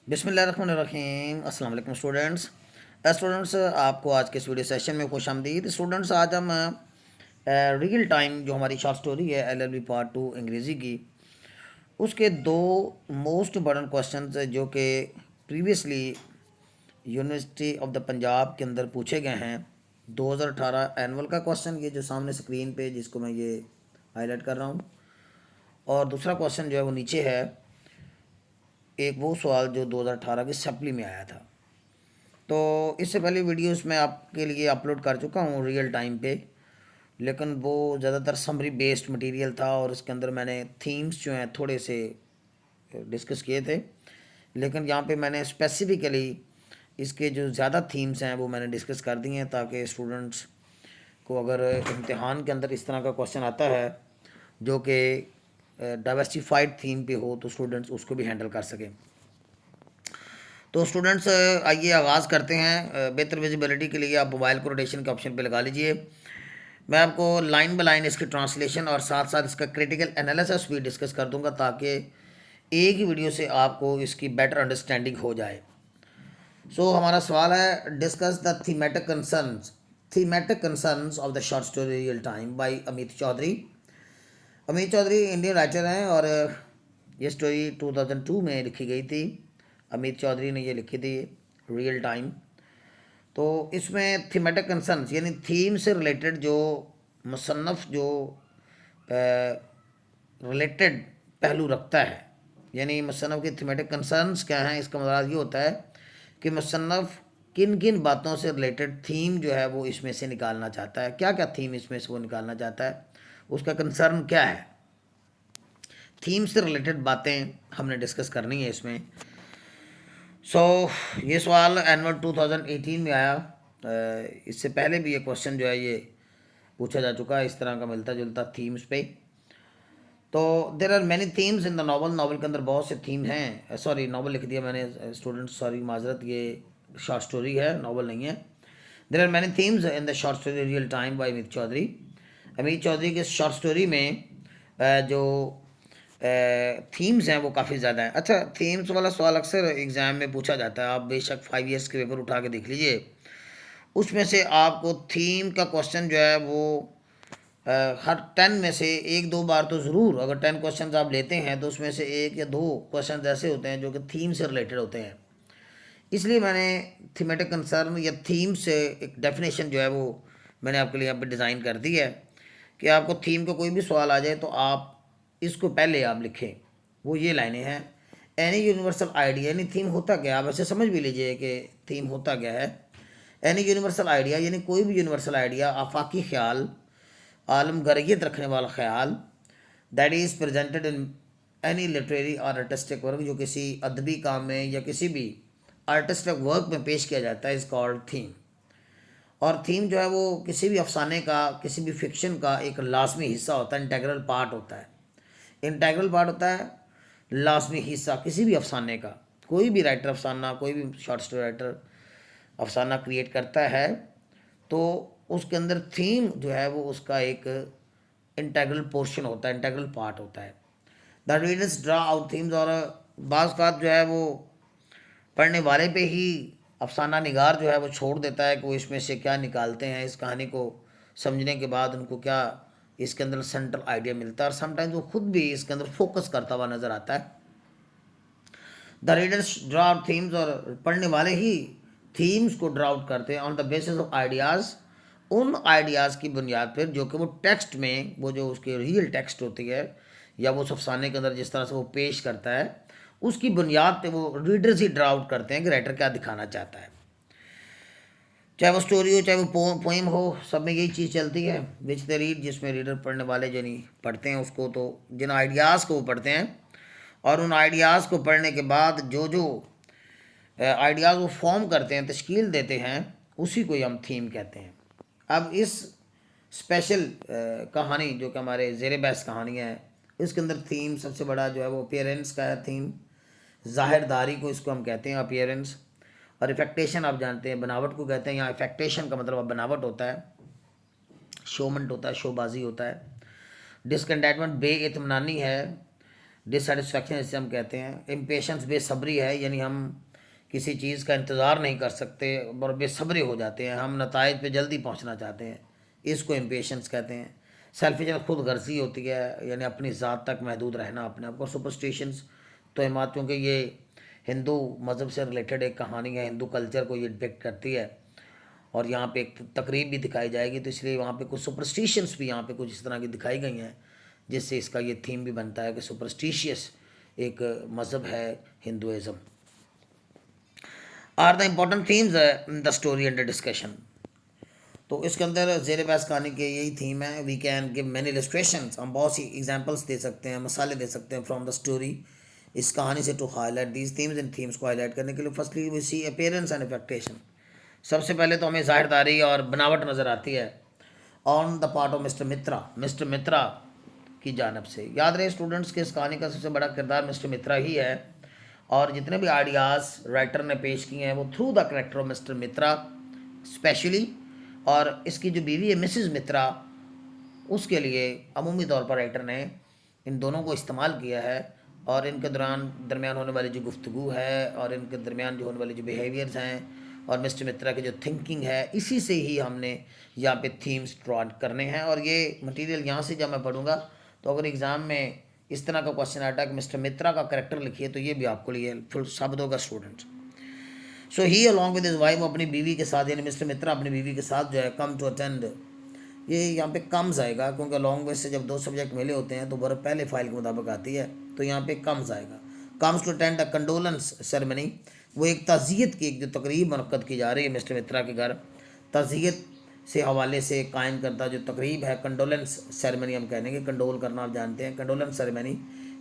बिस्मिल्लाहिर्रहमानिर्रहीम अस्सलाम वालेकुम स्टूडेंट्स आपको आज के इस वीडियो सेशन में खुशामदीद। स्टूडेंट्स आज हम रियल टाइम जो हमारी शॉर्ट स्टोरी है एलएलबी पार्ट 2 अंग्रेज़ी की, उसके दो मोस्ट इम्पॉर्टेंट क्वेश्चंस जो कि previously university of the Punjab के अंदर पूछे गए हैं। 2018 एनुअल का क्वेश्चन ये जो सामने स्क्रीन पे जिसको मैं ये हाईलाइट कर रहा हूँ, और दूसरा क्वेश्चन जो है वो नीचे है, एक वो सवाल जो 2018 की सप्ली में आया था। तो इससे पहले वीडियोस मैं आपके लिए अपलोड कर चुका हूँ रियल टाइम पे, लेकिन वो ज़्यादातर समरी बेस्ड मटेरियल था और इसके अंदर मैंने थीम्स जो हैं थोड़े से डिस्कस किए थे। लेकिन यहाँ पे मैंने स्पेसिफ़िकली इसके जो ज़्यादा थीम्स हैं वो मैंने डिस्कस कर दिए हैं, ताकि स्टूडेंट्स को अगर इम्तिहान के अंदर इस तरह का क्वेश्चन आता है जो कि डाइवर्सिफाइड थीम पे हो तो स्टूडेंट्स उसको भी हैंडल कर सकें। तो स्टूडेंट्स आइए आगाज़ करते हैं। बेहतर विजिबिलिटी के लिए आप मोबाइल को रोटेशन के ऑप्शन पे लगा लीजिए। मैं आपको लाइन बाय लाइन इसकी ट्रांसलेशन और साथ साथ इसका क्रिटिकल एनालिसिस भी डिस्कस कर दूंगा, ताकि एक ही वीडियो से आपको इसकी बेटर अंडरस्टैंडिंग हो जाए। हमारा सवाल है, discuss the thematic concerns of the short story real time by Amit Chaudhuri. Amit Chaudhuri Indian writer हैं और ये स्टोरी 2002 में लिखी गई थी। अमित चौधरी ने ये लिखी थी रियल टाइम। तो इसमें थीमेटिक कंसर्न्स यानी थीम से रिलेटेड जो मुसन्नफ़ जो रिलेटेड पहलू रखता है, यानी मुसन्नफ़ के थीमेटिक कंसर्न्स क्या हैं, इसका मतलब ये होता है कि मुसन्नफ़ किन किन बातों से रिलेटेड थीम जो है वो इसमें से निकालना चाहता है, क्या क्या थीम इसमें से वो निकालना चाहता है, उसका कंसर्न क्या है। थीम से रिलेटेड बातें हमने डिस्कस करनी है इसमें। ये सवाल एनुअल 2018 में आया। इससे पहले भी ये क्वेश्चन जो है ये पूछा जा चुका है इस तरह का मिलता जुलता थीम्स पे। तो there are many themes in the novel. Novel के अंदर बहुत से थीम हैं। सॉरी, नॉवल लिख दिया मैंने स्टूडेंट्स, सॉरी माजरत, ये शॉर्ट स्टोरी है, नॉवल नहीं है। There are many themes in the short story real time by Amit Chaudhuri. Amit Chaudhuri के शॉर्ट स्टोरी में जो थीम्स हैं वो काफ़ी ज़्यादा हैं। अच्छा, थीम्स वाला सवाल अक्सर एग्ज़ाम में पूछा जाता है, आप बेशक 5 ईयर्स के पेपर उठा के देख लीजिए, उसमें से आपको थीम का क्वेश्चन जो है वो हर 10 में से एक दो बार तो ज़रूर, अगर 10 क्वेश्चन आप लेते हैं तो उसमें से एक या दो क्वेश्चन ऐसे होते हैं जो कि थीम से रिलेटेड होते हैं। इसलिए मैंने थीमेटिक कंसर्न या थीम से एक डेफिनेशन जो है वो मैंने आपके लिए यहाँ पे डिज़ाइन कर दी है कि आपको थीम का कोई भी सवाल आ जाए तो आप इसको पहले आप लिखें। वो ये लाइनें हैं, एनी यूनिवर्सल आइडिया, यानी थीम होता क्या, आप ऐसे समझ भी लीजिए कि थीम होता क्या है। एनी यूनिवर्सल आइडिया यानी कोई भी यूनिवर्सल आइडिया, आफाकी ख्याल, आलमगरियत रखने वाला ख्याल, that is presented in any literary और आर्टिस्टिक वर्क, जो किसी अदबी काम में या किसी भी आर्टिस्टिक वर्क में पेश किया जाता है, इज़ कॉल्ड थीम। और थीम जो है वो किसी भी अफसाने का, किसी भी फिक्शन का एक लाजमी हिस्सा होता है, इंटेग्रल पार्ट होता है। इंटेग्रल पार्ट होता है, लाजमी हिस्सा किसी भी अफसाने का। कोई भी राइटर अफसाना, कोई भी शॉर्ट स्टोरी राइटर अफसाना क्रिएट करता है तो उसके अंदर थीम जो है वो उसका एक इंटेग्रल पोर्शन होता है, इंटेग्रल पार्ट होता है। The readers draw out themes, और बाज़ बात जो है वो पढ़ने वाले पे ही अफसाना निगार जो है वो छोड़ देता है कि वो इसमें से क्या निकालते हैं, इस कहानी को समझने के बाद उनको क्या इसके अंदर सेंट्रल आइडिया मिलता है, और समटाइम्स वो खुद भी इसके अंदर फोकस करता हुआ नज़र आता है। The readers draw out themes, और पढ़ने वाले ही थीम्स को ड्रा आउट करते हैं on the basis of ideas, उन आइडियाज़ की बुनियाद पर जो कि वो टेक्स्ट में, वो जो उसके रियल टेक्स्ट होती है या वो अफसाने के अंदर जिस तरह से वो पेश करता है, उसकी बुनियाद पे वो रीडर्स ही ड्रा आउट करते हैं कि राइटर क्या दिखाना चाहता है। चाहे वो स्टोरी हो, चाहे वो पोइम हो, सब में यही चीज़ चलती है, विच द रीड, जिसमें रीडर पढ़ने वाले जो नहीं पढ़ते हैं उसको, तो जिन आइडियाज़ को वो पढ़ते हैं और उन आइडियाज़ को पढ़ने के बाद जो जो आइडियाज़ वो फॉर्म करते हैं, तश्कील देते हैं, उसी को हम थीम कहते हैं। अब इस स्पेशल कहानी जो कि हमारे ज़ेर बहस कहानी है, इसके अंदर थीम सबसे बड़ा जो है वो अपीयरेंस का है। थीम ज़ाहिरदारी को इसको हम कहते हैं अपीयरेंस, और इफेक्टेशन आप जानते हैं बनावट को कहते हैं। यहाँ इफेक्टेशन का मतलब अब बनावट होता है, शोमेंट होता है, शोबाजी होता है। डिसकंटेंटमेंट बेइत्मीनानी है, डिससेटिस्फैक्शन जिसे हम कहते हैं, इम्पेशंस बेसब्री है, यानी हम किसी चीज़ का इंतज़ार नहीं कर सकते और बेसब्री हो जाते हैं, हम नताइज पे जल्दी पहुंचना चाहते हैं, इसको इम्पेशंस कहते हैं। सेल्फिश खुद गर्जी होती है, यानी अपनी ज़ात तक महदूद रहना अपने आप को। सुपरस्टिशंस तो हिमात, क्योंकि ये हिंदू मज़हब से रिलेटेड एक कहानी है, हिंदू कल्चर को ये डिपिक्ट करती है और यहाँ पे एक तकरीब भी दिखाई जाएगी, तो इसलिए वहाँ पे कुछ सुपरस्टिशंस भी यहाँ पे कुछ इस तरह की दिखाई गई हैं, जिससे इसका ये थीम भी बनता है कि सुपरस्टिशियस एक मज़हब है Hinduism. Are the important themes in the story under discussion. तो इसके अंदर ज़ेर बहस कहानी के यही थीम है। We can give many illustrations, हम बहुत सी एग्जांपल्स दे सकते हैं, मसाले दे सकते हैं फ्रॉम द स्टोरी, इस कहानी से, टू हाईलाइट दीज थीम्स। इन थीम्स को हाईलाइट करने के लिए firstly we see appearance and affectation. सबसे पहले तो हमें ज़ाहिरदारी और बनावट नज़र आती है on the part of mister Mitra की जानब से। याद रहे स्टूडेंट्स के इस कहानी का सबसे बड़ा किरदार मिस्टर मित्रा ही है, और जितने भी आइडियाज़ राइटर ने पेश किए हैं वो through the character of mister Mitra specially, और इसकी जो बीवी है मिसेस मित्रा, उसके लिए अमूमी तौर पर राइटर ने इन दोनों को इस्तेमाल किया है, और इनके दरमियान होने वाली जो गुफ्तगू है और इनके दरमियान जो होने वाले जो बिहेवियर्स हैं और मिस्टर मित्रा की जो थिंकिंग है, इसी से ही हमने यहाँ पे थीम्स ड्रॉ करने हैं। और ये मटेरियल यहाँ से जब मैं पढ़ूँगा तो अगर एग्ज़ाम में इस तरह का क्वेश्चन आता है कि मिस्टर मित्रा का करेक्टर लिखिए, तो ये भी आपको लिए हेल्पफुल साबित होगा students. So he along with his wife, अपनी बीवी के साथ, यानी मिस्टर मित्रा अपनी बीवी के साथ जो है कम टू अटेंड, ये यहाँ पे कम्स आएगा, क्योंकि अलॉन्ग विद से जब दो सब्जेक्ट मिले होते हैं तो वर्ब पहले फाइल के मुताबिक आती है, तो यहाँ पे कम्स आएगा। Comes to attend a condolence ceremony, वो एक ताज़ियत की एक जो तकरीब मुनक्कद की जा रही है मिस्टर मित्रा के घर, ताज़ियत से हवाले से कायम करता जो तकरीब है, कंडोलेंस सेरेमनी हम कहेंगे, कंडोल करना आप जानते हैं, condolence ceremony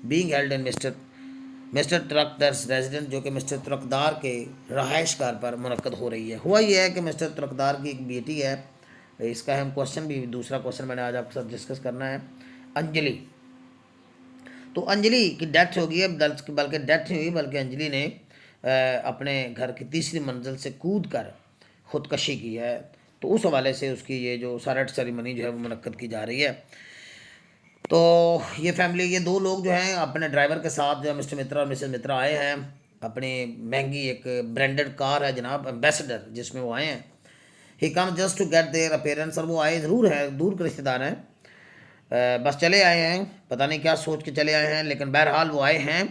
being held in mister Talukdar's resident, जो कि मिस्टर तुरकदार के रहायश घर पर मुनक्कद हो रही है। हुआ यह है कि मिस्टर तुरकदार की एक बेटी है, इसका हम क्वेश्चन भी, दूसरा क्वेश्चन मैंने आज आपके साथ डिस्कस करना है, अंजलि। तो अंजलि की डेथ हो गई है, बल्कि डेथ नहीं हुई, बल्कि अंजलि ने अपने घर की तीसरी मंजिल से कूद कर ख़ुदकशी की है। तो उस हवाले से उसकी ये जो सारट सेरेमनी जो है वो मुनक्कद की जा रही है। तो ये फैमिली, ये दो लोग जो हैं अपने ड्राइवर के साथ जो है मिस्टर मित्रा और मिसेस मित्रा आए हैं, अपनी महंगी एक ब्रांडेड कार है जनाब एम्बेसडर, जिसमें वो आए हैं। He come just to get their appearance, और वो आए ज़रूर है, दूर के रिश्तेदार हैं, बस चले आए हैं, पता नहीं क्या सोच के चले आए हैं, लेकिन बहरहाल वो आए हैं।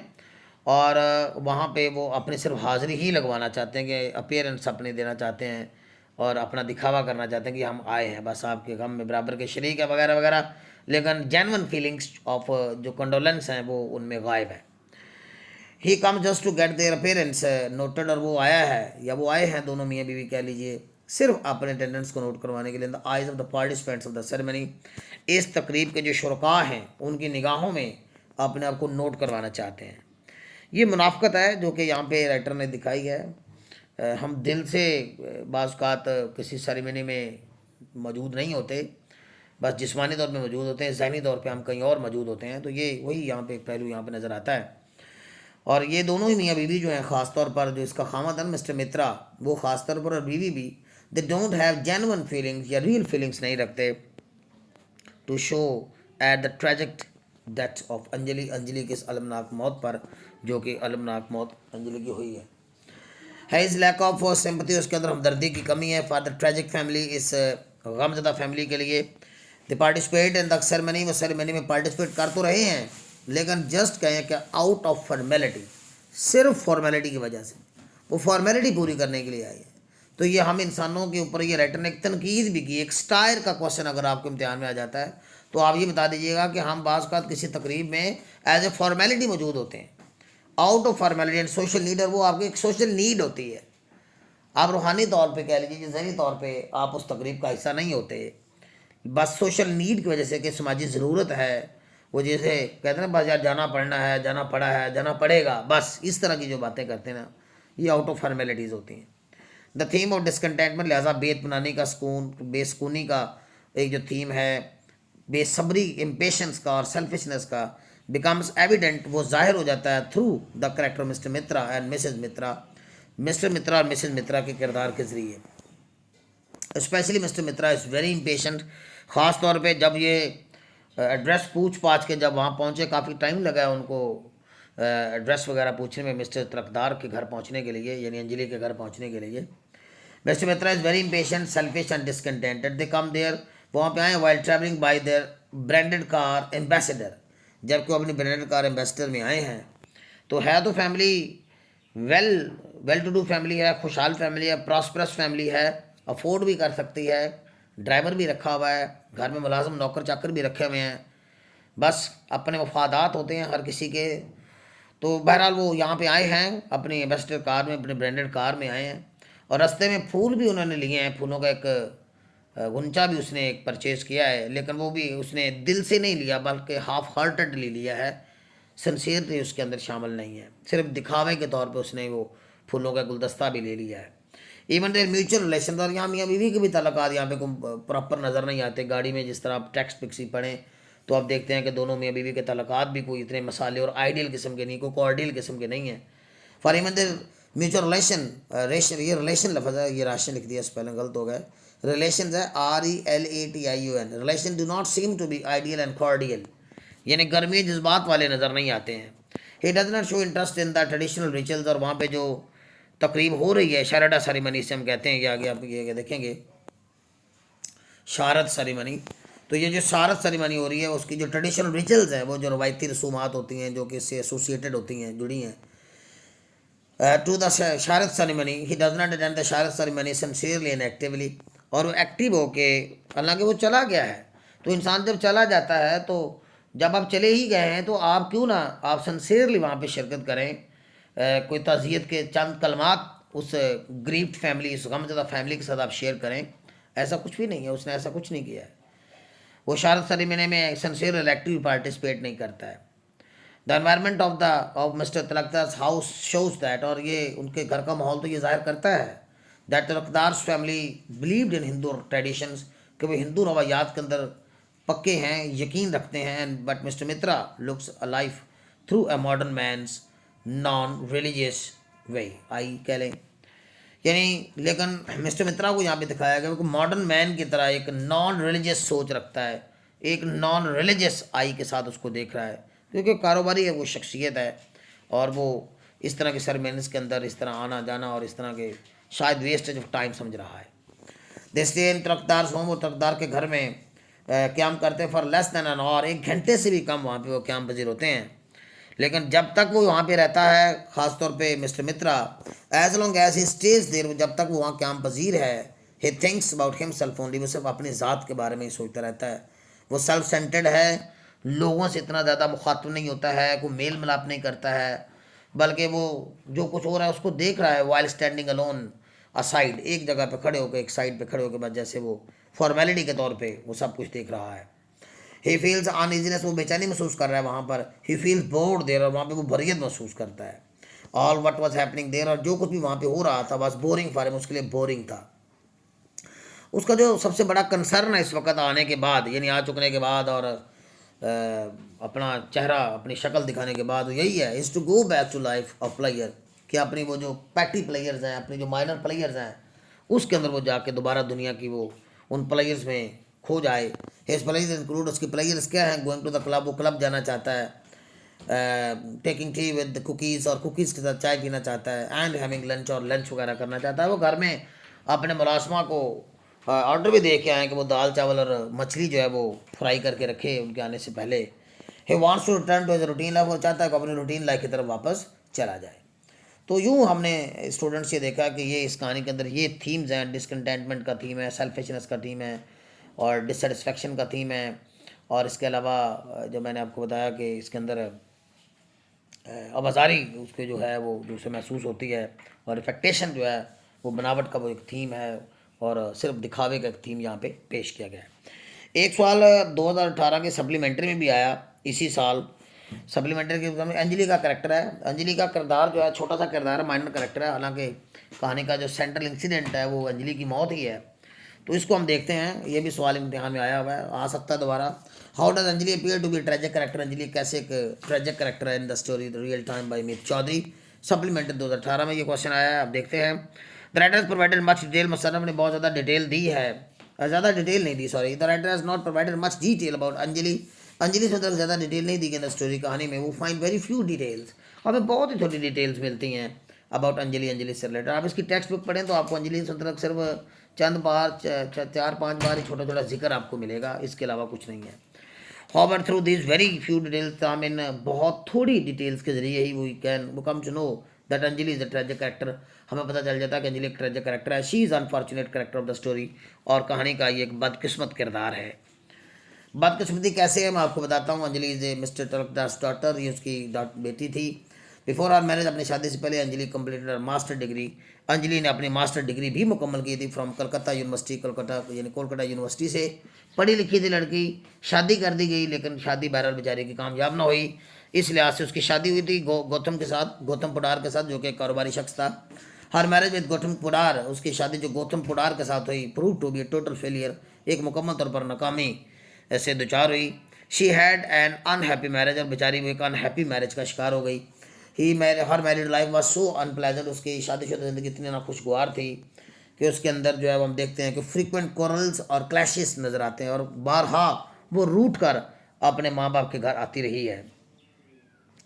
और वहाँ पे वो अपनी सिर्फ हाज़िरी ही लगवाना चाहते हैं, कि अपेयरेंस अपनी देना चाहते हैं और अपना दिखावा करना चाहते हैं कि हम आए हैं, बस आपके गम में बराबर के शरीक है वगैरह वगैरह, लेकिन जेन्युइन फीलिंग्स ऑफ जो कंडोलेंस हैं वो उनमें गायब है। He come just to get their appearance noted, और वो आया है या वो आए हैं, दोनों मियाँ बीवी कह लीजिए, सिर्फ अपने अटेंडेंस को नोट करवाने के लिए, the eyes of the participants of the ceremony, इस तकरीब के जो शुरका हैं उनकी निगाहों में अपने आप को नोट करवाना चाहते हैं। ये मुनाफ़क़त है जो कि यहाँ पे राइटर ने दिखाई है। हम दिल से बाज़ात किसी सेरेमनी में मौजूद नहीं होते, बस जिस्मानी तौर पे मौजूद होते हैं, ज़हनी तौर पे हम कहीं और मौजूद होते हैं। तो ये वही यहाँ पे एक पहलू यहाँ पे नज़र आता है। और ये दोनों ही मियाँ बीवी जो हैं, ख़ास तौर पर जो इसका खामद है मिस्टर मित्रा, वो ख़ास तौर पर, और बीवी भी, they don't have genuine feelings या रियल फीलिंग्स नहीं रखते to show at the tragic death of Anjali, Anjali की इस अलमनाक मौत पर, जो कि अलमनाक मौत अंजलि की हुई है इज़ लैक ऑफ सिंपैथी, उसके अंदर हमदर्दी की कमी है फॉर द ट्रेजिक फैमिली, इस गमज़दा फैमिली के लिए। The participate in the ceremony, वो सेरेमनी में पार्टिसिपेट कर तो रहे हैं, लेकिन जस्ट कहें कि आउट ऑफ फॉर्मेलिटी, सिर्फ फॉर्मेलिटी की वजह से, वो फॉर्मेलिटी पूरी करने के लिए आई है। तो ये हम इंसानों के ऊपर, ये राइटर ने एक तनकीद भी की, एक स्टायर का क्वेश्चन अगर आपको इम्तिहान में आ जाता है तो आप ये बता दीजिएगा कि हम बाज़ का किसी तकरीब में एज ए फॉर्मेलिटी मौजूद होते हैं, out of formality and social need, और वो आपकी एक सोशल नीड होती है। आप रूहानी तौर पे कह लीजिए, ज़हनी तौर पे आप उस तकरीब का हिस्सा नहीं होते, बस सोशल नीड की वजह से, कि समाजी ज़रूरत है, वो जैसे कहते हैं ना, बस यार जाना पड़ना है, जाना पड़ा है, जाना पड़ेगा, बस इस तरह की जो बातें करते हैं ना, ये आउट ऑफ फॉर्मेलिटीज़ होती हैं। द थीम ऑफ डिसकंटेंटमेंट, लिहाजा बेतमनानी का, सुकून बेसकूनी का एक जो थीम है, बेसब्री, इम्पेशंस का और सेल्फिशनेस का, बिकम्स एविडेंट, वो जाहिर हो जाता है through the character mister Mitra and Mrs Mitra, mister Mitra और मिसेस मित्रा के किरदार के ज़रिए। Specially mister Mitra is very impatient, ख़ास तौर पे जब ये एड्रेस पूछ पाछ के जब वहाँ पहुँचे, काफ़ी टाइम लगा है उनको एड्रेस वगैरह पूछने में मिस्टर तरकदार के घर पहुंचने के लिए, यानी अंजलि के घर पहुंचने के लिए। Mister Mitra is very impatient, selfish and discontented. They come there, वहाँ पे आए while travelling by their branded car Ambassador, जबकि वो अपनी ब्रांडेड कार एम्बेसडर में आए हैं। तो है तो family well well to do family है, खुशहाल फैमिली है, प्रॉस्परस फैमिली है, अफोर्ड भी कर सकती है, ड्राइवर भी रखा हुआ है, घर में मुलाजिम नौकर चाकर भी रखे हुए हैं, बस अपने मफादात होते हैं हर किसी के। तो बहरहाल वो यहाँ पे आए हैं अपनी एम्बेसडर कार में, अपनी ब्रांडेड कार में आए हैं, और रास्ते में फूल भी उन्होंने लिए हैं, फूलों का एक गुंचा भी उसने एक परचेज़ किया है, लेकिन वो भी उसने दिल से नहीं लिया बल्कि हाफ हार्टेडली लिया है, सिंसियरली उसके अंदर शामिल नहीं है, सिर्फ दिखावे के तौर पे उसने वो फूलों का गुलदस्ता भी ले लिया है। इवन देयर म्यूचुअल रिलेशन, और यहाँ मियाँ बीवी के भी ताल्लुकात यहाँ पे प्रॉपर नज़र नहीं आते। गाड़ी में जिस तरह आप टेक्स्ट पिक्सी पढ़ें तो आप देखते हैं कि दोनों मियाँ बीवी के ताल्लुकात भी कोई इतने मसाले और आइडियल किस्म के नहीं, कोई कॉर्डियल किस्म के नहीं हैं। For even there mutual relation, ration, ये रिलेशन लफ्ज़ है, ये राशन लिख दिया स्पेलिंग गलत हो गया, रिलेशन है RELATION। Relation do not seem to be ideal and cordial, यानी गर्मी जज्बात वाले नज़र नहीं आते हैं। He does not show interest in the traditional rituals, और वहाँ पे जो तकरीब हो रही है शारदा सेरेमनी से हम कहते हैं कि आगे आप ये देखेंगे शारद सेरेमनी, तो ये जो शारद सेरेमनी हो रही है उसकी जो ट्रेडिशनल रिचुअल्स हैं, वो जो रवायती रसूमात होती हैं जो कि इससे एसोसिएटेड होती हैं, जुड़ी हैं to the shraddha ceremony, he does not attend the shraddha ceremony sincerely and actively, और वो एक्टिव हो के, हालांकि वो चला गया है, तो इंसान जब चला जाता है तो जब आप चले ही गए हैं तो आप क्यों ना आप सिंसियरली वहाँ पे शिरकत करें, कोई ताज़ियत के चंद कलमात उस ग्रीफ्ड फैमिली, उस गमज़दा फैमिली के साथ आप शेयर करें। ऐसा कुछ भी नहीं है, उसने ऐसा कुछ नहीं किया है। वो शारद सेरेमनी में सिंसियर एक्टिव पार्टिसिपेट नहीं करता है। The environment of mister Talukdar house shows that, और ये उनके घर का माहौल तो ये जाहिर करता है that Talukdar's family believed in Hindu traditions, कि वो हिंदू रवायात के अंदर पक्के हैं, यकीन रखते हैं। But mister Mitra looks a life through a modern man's non religious way, आई कह लें, यानी लेकिन मिस्टर मित्रा को यहाँ पे दिखाया गया कि मॉडर्न मैन की तरह एक नॉन रिलीजियस सोच रखता है, एक नॉन रिलीजियस आई के साथ उसको देख रहा है, क्योंकि कारोबारी है, वो शख्सियत है, और वो इस तरह के सरमेंस के अंदर इस तरह आना जाना और इस तरह के शायद वेस्टेज ऑफ टाइम समझ रहा है। देस्ते इन तरकदार होम, और तरकदार के घर में क़याम करते हैं for less than an hour, 1 घंटे से भी कम वहाँ पे वो क़याम पजीर होते हैं। लेकिन जब तक वो वहाँ पे रहता है, ख़ास तौर पे mister Mitra, as long as he stays there, जब तक वो वहाँ क़याम पजीर है, he thinks about himself only, वो सिर्फ अपनी ज़ात के बारे में ही सोचता रहता है। वो सेल्फ सेंटर्ड है, लोगों से इतना ज़्यादा मुखातब नहीं होता है, कोई मेल मिलाप नहीं करता है, बल्कि वो जो कुछ हो रहा है उसको देख रहा है वाइल स्टैंडिंग अलोन असाइड, एक जगह पे खड़े होकर, एक साइड पे खड़े होकर, बस जैसे वो फॉर्मेलिटी के तौर पे वो सब कुछ देख रहा है। ही फील्स अनइजीनेस, वो बेचैनी महसूस कर रहा है वहाँ पर। ही फील्स बोर्ड देर, और वहाँ पे वो बोरियत महसूस करता है। ऑल वट वॉज हैपनिंग देर, और जो कुछ भी वहाँ पे हो रहा था बस बोरिंग फॉर हिम, उसके लिए बोरिंग था। उसका जो सबसे बड़ा कंसर्न है इस वक्त आने के बाद, यानी आ चुकने के बाद, और अपना चेहरा अपनी शक्ल दिखाने के बाद, यही है, is to go back to life of player, कि अपनी वो जो पैटी प्लेयर्स हैं, अपनी जो माइनर प्लेयर्स हैं, उसके अंदर वो जाके दोबारा दुनिया की वो उन प्लेयर्स में खो जाए। हिज प्लेयर्स इंक्लूड, उसकी प्लेयर्स क्या हैं, गोइंग टू द क्लब, वो क्लब जाना चाहता है, टेकिंग टी विद कुकीज़, और कुकीज़ के साथ चाय पीना चाहता है, एंड हैविंग लंच, और लंच वगैरह करना चाहता है। वो घर में अपने मुलाजमा को ऑर्डर भी दे के आए कि वो दाल चावल और मछली जो है वो फ्राई करके रखे उनके आने से पहले। He wants to return to his routine life, वो चाहता है कि अपनी रूटीन लाइफ की तरफ वापस चला जाए। तो यूँ हमने स्टूडेंट्स ये देखा कि ये इस कहानी के अंदर ये थीम्स हैं, डिसकंटेंटमेंट का थीम है, सेल्फिशनेस का थीम है, और डिससेटिस्फेक्शन का थीम है, और इसके अलावा जो मैंने आपको बताया कि इसके अंदर आवाजारी उसके जो है वो जो उसे महसूस होती है, और इफेक्टेशन जो है वो बनावट का वो एक थीम है, और सिर्फ दिखावे का एक थीम यहाँ पे पेश किया गया है। एक सवाल 2018 के सप्लीमेंट्री में भी आया इसी साल। सप्लीमेंट्री के में अंजलि का करेक्टर है, अंजलि का किरदार जो है छोटा सा किरदार है, माइनर करेक्टर है, हालांकि कहानी का जो सेंट्रल इंसिडेंट है वो अंजलि की मौत ही है। तो इसको हम देखते हैं, ये भी सवाल इम्तिहान में आया हुआ है, आ सकता है दोबारा। How does Anjali appear to be tragic character, Anjali कैसे एक ट्रेजिक करेक्टर है in the story the real time by Meet Chaudhary, supplementary 2018 में ये क्वेश्चन आया है। आप देखते हैं the writer has provided much detail, मुसन्निफ ने बहुत ज़्यादा डिटेल दी है, ज़्यादा डिटेल नहीं दी, sorry, the writer has not provided much detail about Anjali Anjali से ज़्यादा डिटेल नहीं दी गई स्टोरी कहानी में, वो फाइंड वेरी फ्यू डिटेल्स, हमें बहुत ही थोड़ी डिटेल्स मिलती हैं अबाउट अंजलि, अंजलि से रिलेटेड। आप इसकी टेक्स्ट बुक पढ़ें तो आपको अंजलि से सिर्फ चंद बार 4-5 बार ही छोटा छोटा जिक्र आपको मिलेगा, इसके अलावा कुछ नहीं है। However, through these very few details, I mean बहुत थोड़ी डिटेल्स के जरिए ही we come to know that Anjali is a tragic character. हमें पता चल जाता है कि अंजलि एक ट्रेजिक कैरेक्टर है, she is unfortunate character of the story, और कहानी का ये एक बदकिस्मत किरदार है। बदकिस्मती कैसे है मैं आपको बताता हूँ। Anjali is a mister Talukdar's daughter, ये उसकी बेटी थी। बिफोर आर मैरिज, अपनी शादी से पहले Anjali completed master degree, Anjali ने अपनी मास्टर डिग्री भी मुकम्मल की थी फ्रॉम कलकत्ता यूनिवर्सिटी, कोलकाता यानी कोलकाता यूनिवर्सिटी से पढ़ी लिखी थी लड़की। शादी कर दी गई, लेकिन शादी बहरहाल बेचारे की कामयाब ना हुई। इस लिहाज से उसकी शादी हुई थी गौतम के साथ, गौतम पुडार के साथ, जो कि एक कारोबारी शख्स था। Her marriage with Gautam Poddar, उसकी शादी जो गौतम पुडार के साथ हुई, prove to be total failure, एक मुकम्मल तौर पर नाकामी ऐसे दो चार हुई। She had an unhappy marriage, और बेचारी वो एक अनहैप्पी मैरिज का शिकार हो गई। Her married life was so unpleasant, उसकी शादीशुदा ज़िंदगी इतनी नाखुशगवार थी कि उसके अंदर जो है वो हम देखते हैं कि फ्रीक्वेंट क्वारल्स और क्लैशेस नज़र आते हैं, और बारहा वो रूट कर अपने माँ बाप के घर आती रही है।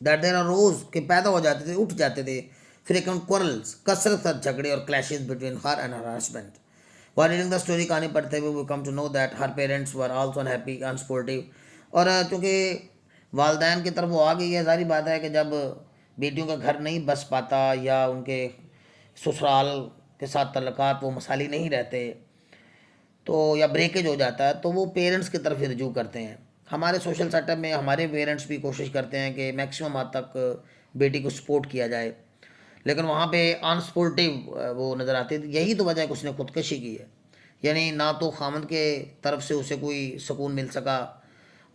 दैट देर आर रोज के पैदा हो जाते थे, उठ जाते थे फ्रीक्वेंट क्वारल्स, कसरत झगड़े और clashes between her and her husband. While reading the story कहानी पढ़ते हुए we come to know that her parents were also unhappy, unsportive, और चूँकि वालदैन की तरफ वो आ गई है, सारी बात है कि जब बेटियों का घर नहीं बस पाता या उनके ससुराल के साथ तल्लुकात वो मसाली नहीं रहते, तो या ब्रेकेज हो जाता है, तो वो पेरेंट्स की तरफ रिजू करते हैं। हमारे सोशल सेटअप में हमारे पेरेंट्स भी कोशिश करते हैं कि मैक्सिमम हद तक बेटी को सपोर्ट किया जाए, लेकिन वहाँ पे अनसपोर्टिव वो नज़र आती है। यही तो वजह है कि उसने खुदकशी की है, यानी ना तो खामद के तरफ से उसे कोई सुकून मिल सका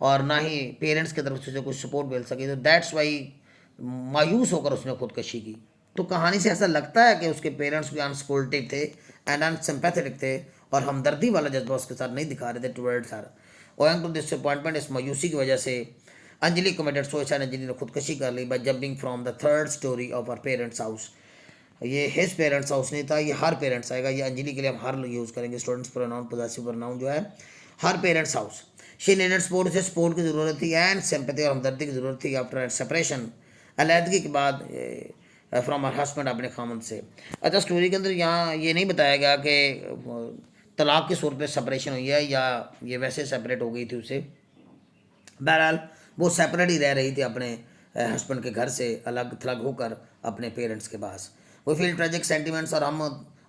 और ना ही पेरेंट्स की तरफ से उसे कुछ सपोर्ट मिल सकी, तो दैट्स वाई मायूस होकर उसने खुदकशी की। तो कहानी से ऐसा लगता है कि उसके पेरेंट्स भी अनसपोर्टिव थे एंड अनसिम्पैथेटिक थे, और हमदर्दी वाला जज्बा उसके साथ नहीं दिखा रहे थे towards her. Owing to disappointment, इस मायूसी की वजह से अंजलि कमिटेड सुसाइड, अंजलि ने खुदकशी कर ली by jumping from the third storey of her parents house. ये हिज पेरेंट्स हाउस नहीं था, ये हर पेरेंट्स आएगा, ये अंजलि के लिए हम हर यूज़ करेंगे, स्टूडेंट्स प्रोनाउन पोजेसिव प्रोनाउन जो है, her parents house. She needed support, उसे सपोर्ट की ज़रूरत थी, एंड सिंपैथी और हमदर्दी की ज़रूरत थी आफ्टर सेपरेशन, अलहदगी के बाद फ्रॉम हर हस्बैंड, अपने खामद से। अच्छा, स्टोरी के अंदर यहाँ ये नहीं बताया गया कि तलाक की सूरत में सेपरेशन हुई है या ये वैसे सेपरेट हो गई थी उसे। बहरहाल वो सेपरेट ही रह रही थी अपने हस्बैंड के घर से अलग थलग होकर अपने पेरेंट्स के पास। वो फील ट्रेजिक सेंटिमेंट्स, और हम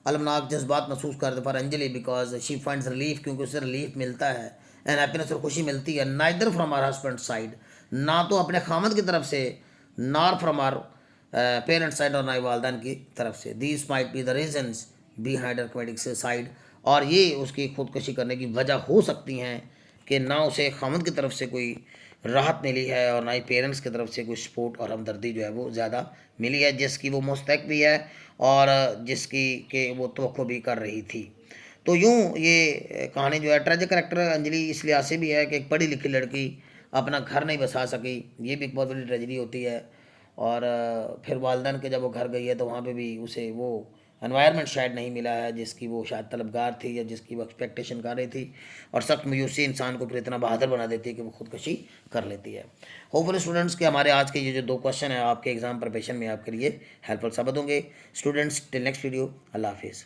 अलमनाक जज्बात महसूस करते for Anjali because she finds relief, क्योंकि उसे रिलीफ मिलता है, एंड हैप्पीनेस और खुशी मिलती है, neither from our husband side, ना तो अपने खामद की तरफ से, nor from our parent side, और ना ही वालदान की तरफ से। These might be the reasons behind her committing suicide, और ये उसकी खुदकशी करने की वजह हो सकती हैं कि ना उसे खामद की तरफ से कोई राहत मिली है और ना ही पेरेंट्स की तरफ से कोई सपोर्ट और हमदर्दी जो है वो ज़्यादा मिली है, जिसकी वो मुस्तक भी है और जिसकी के वो तवक्को भी कर रही थी। तो यूँ ये कहानी जो है, ट्रेजिक करेक्टर अंजलि इस लिहाज से भी है कि एक पढ़ी लिखी लड़की अपना घर नहीं बसा सकी, ये भी एक बहुत बड़ी ट्रेजेडी होती है। और फिर वालदैन के जब वो घर गई है तो वहाँ पे भी उसे वो एनवायरनमेंट शायद नहीं मिला है जिसकी वो शायद तलबगार थी या जिसकी वो एक्सपेक्टेशन कर रही थी, और सख्त मायूसी इंसान को फिर इतना बहादुर बना देती है कि वो खुदकशी कर लेती है। होपफुली स्टूडेंट्स के हमारे आज के ये जो 2 क्वेश्चन है आपके एग्जाम प्रिपरेशन में आपके लिए हेल्पफुल साबित होंगे। स्टूडेंट्स, टिल नेक्स्ट वीडियो, अल्लाह हाफिज़।